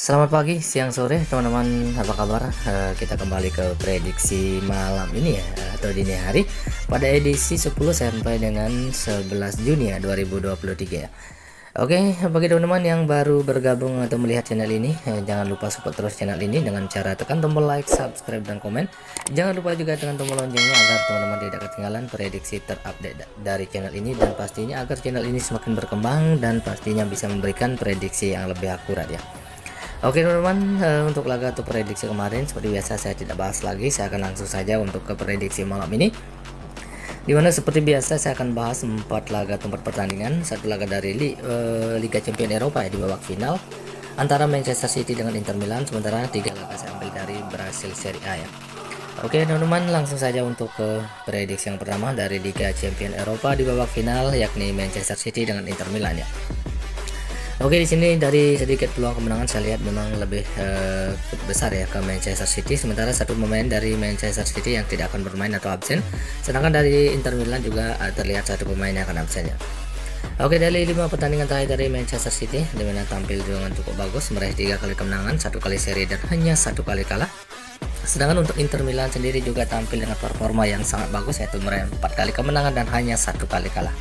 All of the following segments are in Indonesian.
Selamat pagi, siang, sore, teman-teman. Apa kabar? Kita kembali ke prediksi malam ini ya, atau dini hari pada edisi 10 sampai dengan 11 Juni ya 2023 ya. Oke, bagi teman-teman yang baru bergabung atau melihat channel ini, jangan lupa support terus channel ini dengan cara tekan tombol like, subscribe, dan komen. Jangan lupa juga tekan tombol loncengnya agar teman-teman tidak ketinggalan prediksi terupdate dari channel ini, dan pastinya agar channel ini semakin berkembang dan pastinya bisa memberikan prediksi yang lebih akurat ya. Oke teman-teman, untuk laga atau prediksi kemarin seperti biasa saya tidak bahas lagi, saya akan langsung saja untuk ke prediksi malam ini, dimana seperti biasa saya akan bahas 4 laga tempat pertandingan. Satu laga dari Liga Champions Eropa ya, di babak final antara Manchester City dengan Inter Milan, sementara 3 laga saya ambil dari Brasil Serie A ya. Oke teman-teman, langsung saja untuk ke prediksi yang pertama dari Liga Champions Eropa di babak final, yakni Manchester City dengan Inter Milan ya. Oke, di sini dari sedikit peluang kemenangan saya lihat memang lebih besar ya ke Manchester City, sementara satu pemain dari Manchester City yang tidak akan bermain atau absen, sedangkan dari Inter Milan juga terlihat satu pemain yang akan absen ya. Oke, dari 5 pertandingan terakhir dari Manchester City, dimana tampil dengan cukup bagus, meraih 3 kali kemenangan, 1 kali seri, dan hanya 1 kali kalah. Sedangkan untuk Inter Milan sendiri juga tampil dengan performa yang sangat bagus, yaitu meraih 4 kali kemenangan dan hanya 1 kali kalah.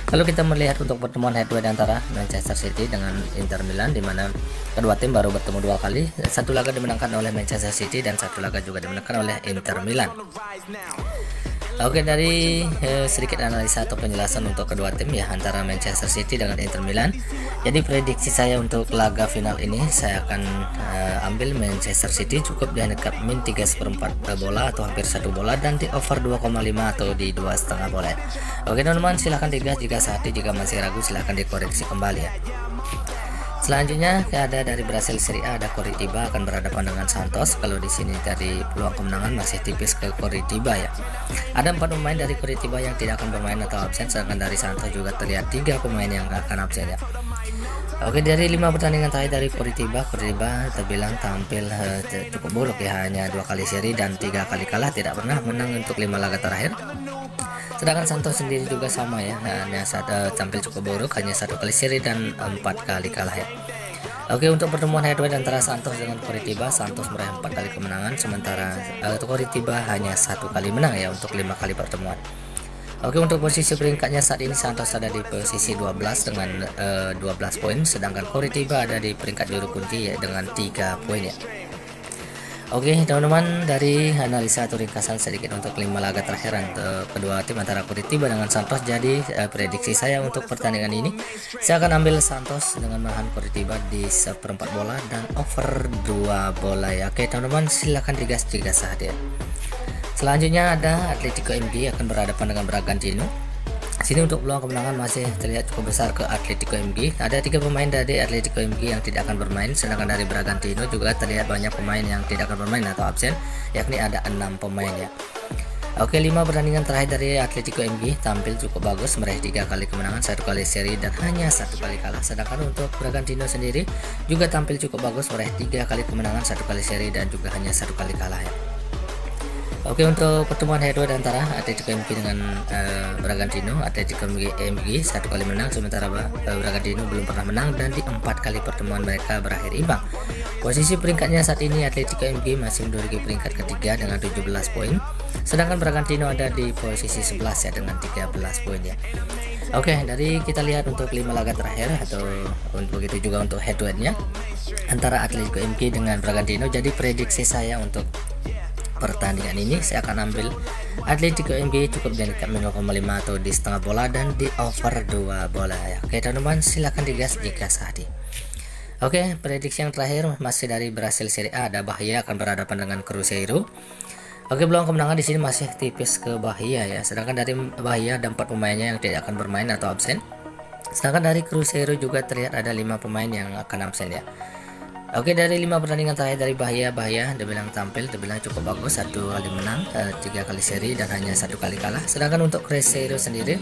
Kalau kita melihat untuk pertemuan head-to-head antara Manchester City dengan Inter Milan, di mana kedua tim baru bertemu 2 kali, satu laga dimenangkan oleh Manchester City dan satu laga juga dimenangkan oleh Inter Milan. Oke, dari sedikit analisa atau penjelasan untuk kedua tim ya, antara Manchester City dengan Inter Milan. Jadi prediksi saya untuk laga final ini, saya akan ambil Manchester City cukup di handicap min 3/4 bola atau hampir 1 bola, dan di over 2,5 atau di 2,5 bola. Oke teman-teman, silahkan digas jika sehati, jika masih ragu silahkan dikoreksi kembali ya. Selanjutnya ada dari Brasil Serie A, ada Coritiba akan berhadapan dengan Santos. Kalau di sini dari peluang kemenangan masih tipis ke Coritiba ya. Ada 4 pemain dari Coritiba yang tidak akan bermain atau absen, sedangkan dari Santos juga terlihat 3 pemain yang akan absen ya. Oke, dari 5 pertandingan terakhir dari Coritiba terbilang tampil cukup buruk ya, hanya 2 kali seri dan 3 kali kalah, tidak pernah menang untuk 5 laga terakhir. Sedangkan Santos sendiri juga sama ya, hanya tampil cukup buruk, hanya 1 kali seri dan 4 kali kalah ya. Oke, untuk pertemuan head-to-head antara Santos dengan Coritiba, Santos meraih 4 kali kemenangan, sementara Coritiba hanya 1 kali menang ya untuk 5 kali pertemuan. Oke, untuk posisi peringkatnya saat ini Santos ada di posisi 12 dengan 12 poin, sedangkan Coritiba ada di peringkat juru kunci ya dengan 3 poin ya. Oke teman-teman, dari analisa atau ringkasan sedikit untuk 5 laga terakhir untuk kedua tim antara Coritiba dengan Santos. Jadi prediksi saya untuk pertandingan ini, saya akan ambil Santos dengan menahan Coritiba di 1/4 bola dan over 2 bola ya. Oke teman-teman, silahkan digas jika sah ya. Selanjutnya ada Atletico MG akan berhadapan dengan Bragantino. Sini untuk peluang kemenangan masih terlihat cukup besar ke Atletico MG. Ada 3 pemain dari Atletico MG yang tidak akan bermain, sedangkan dari Bragantino juga terlihat banyak pemain yang tidak akan bermain atau absen, yakni ada 6 pemain ya. Oke, 5 pertandingan terakhir dari Atletico MG tampil cukup bagus, meraih 3 kali kemenangan, 1 kali seri, dan hanya 1 kali kalah. Sedangkan untuk Bragantino sendiri juga tampil cukup bagus, meraih 3 kali kemenangan, 1 kali seri, dan juga hanya 1 kali kalah ya. Oke, untuk pertemuan head-to-head antara Atletico MG dengan Bragantino, Atletico MG 1 kali menang, sementara Bragantino belum pernah menang, dan di 4 kali pertemuan mereka berakhir imbang. Posisi peringkatnya saat ini Atletico MG masih menduduki peringkat ketiga dengan 17 poin, sedangkan Bragantino ada di posisi 11 ya dengan 13 poin ya. Oke, dari kita lihat untuk 5 laga terakhir atau begitu juga untuk head-to-headnya antara Atletico MG dengan Bragantino. Jadi prediksi saya untuk pertandingan ini, saya akan ambil Atletico MG cukup di handicap 0,5 atau di setengah bola dan di over 2 bola ya. Oke teman-teman, silahkan digas jika sehati. Oke, prediksi yang terakhir masih dari Brasil Serie A, ada Bahia akan berhadapan dengan Cruzeiro. Oke, peluang kemenangan di sini masih tipis ke Bahia ya, sedangkan dari Bahia ada 4 pemainnya yang tidak akan bermain atau absen, sedangkan dari Cruzeiro juga terlihat ada 5 pemain yang akan absen ya. Oke, dari 5 pertandingan terakhir dari Bahia dibilang cukup bagus, 1 kali menang, 3 kali seri, dan hanya 1 kali kalah. Sedangkan untuk Cruzeiro sendiri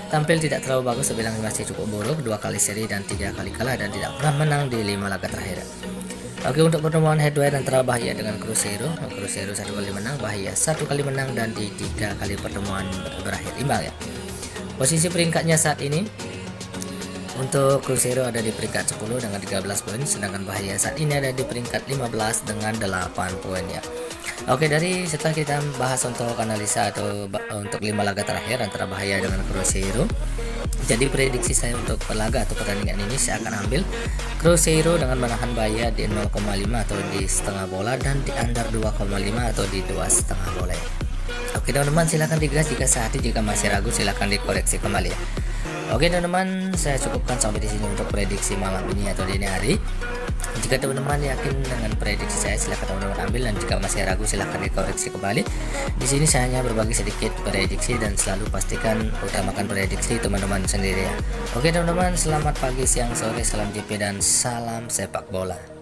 tampil tidak terlalu bagus, dibilang masih cukup buruk, 2 kali seri dan 3 kali kalah, dan tidak pernah menang di 5 laga terakhir. Oke, untuk pertemuan head-to-head antara Bahia dengan Cruzeiro 1 kali menang, Bahia 1 kali menang, dan di 3 kali pertemuan berakhir imbang ya. Posisi peringkatnya saat ini Untuk Cruzeiro ada di peringkat 10 dengan 13 poin, sedangkan Bahia saat ini ada di peringkat 15 dengan 8 poin ya. Oke, setelah kita bahas untuk analisa atau untuk 5 laga terakhir antara Bahia dengan Cruzeiro. Jadi prediksi saya untuk laga atau pertandingan ini, saya akan ambil Cruzeiro dengan menahan Bahia di 0,5 atau di setengah bola, dan di under 2,5 atau di 2,5 bola ya. Oke teman-teman, silahkan digas jika sehati, jika masih ragu silahkan dikoreksi kembali ya. Oke teman-teman, saya cukupkan sampai di sini untuk prediksi malam ini atau dini hari. Jika teman-teman yakin dengan prediksi saya, silahkan teman-teman ambil, dan jika masih ragu silahkan dikoreksi kembali. Di sini saya hanya berbagi sedikit prediksi, dan selalu pastikan utamakan prediksi teman-teman sendiri ya. Oke teman-teman, selamat pagi, siang, sore, salam JP dan salam sepak bola.